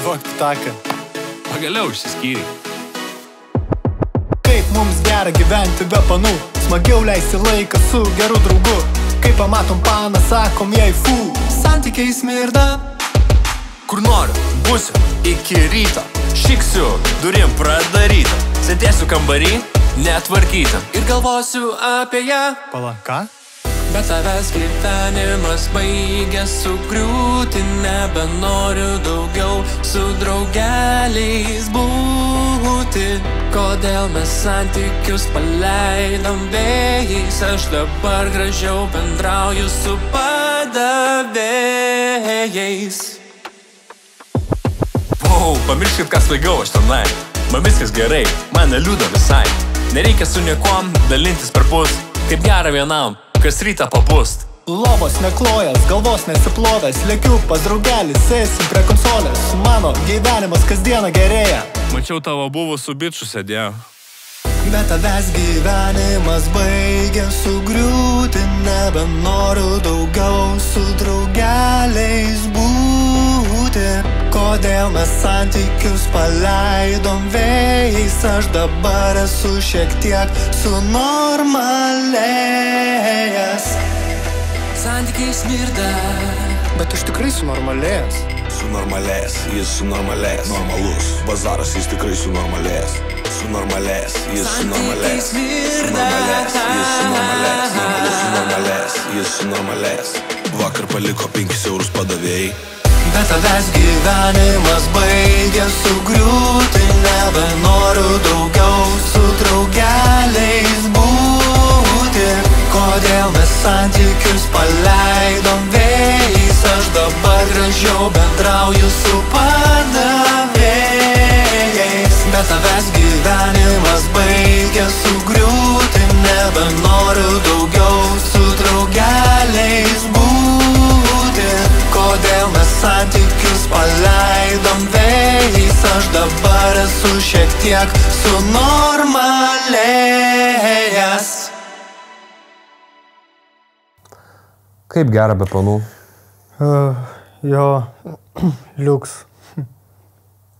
Duok taką. Pagaliau išsiskyrė. Kaip mums gera gyventi be panų, smagiau leisti laiką su geru draugu. Kai pamatom paną, sakom jai fu, santykiai smirda. Kur noriu, būsiu iki ryto, šiksiu, durim pradaryta, sėdėsiu kambarį, netvarkyta ir galvosiu apie ją. Pala, ką? Bet tavęs gyvenimas baigia sugriūti, nebenoriu daugiau su draugeliais būti. Kodėl mes santykius paleidom vėjais, aš dabar gražiau bendrauju su padavėjais. Pamirškit, kas svaigiau aš tenai, man viskas gerai, man neliūda visai. Nereikia su niekuom dalintis per pus, kaip gera vienam, kas rytą papust. Lovos neklojas, galvos nesiplovęs, lėkiu pas draugelį, sėsim prie konsolės. Mano gyvenimas kasdieną gerėja. Mačiau tavo buvusių bičių sėdėjo. Bet tavęs gyvenimas baigia sugriūti, nebenoriu daugiau su draugeliais būti. Kodėl mes santykius paleidom vėjais, aš dabar esu šiek tiek sunormalėjęs. Santykiai smirda, bet aš tikrai sunormalėjęs. Sunormalėjęs, jis sunormalėjęs, normalus, bazaras jis tikrai sunormalėjęs. Sunormalėjęs, jis sunormalėjęs, sunormalėjęs, jis sunormalėjęs, normalus sunormalėjęs, jis sunormalėjęs. Vakar paliko 5 eurus padavėjai. Bet tavęs gyvenimas baigia sugriūti, nebenoriu daugiau su draugeliais būti. Kodėl mes santykius paleidom vėjais, aš dabar gražiau bendrauju su padavėjais. Bet tavęs gyvenimas baigia sugriūti, nebenoriu daugiau su draugeliais būti. Kodėl mes santykius paleidom vėjais, aš dabar esu šiek tiek sunormalėjęs. Kaip gera be panų? Jo, liuks.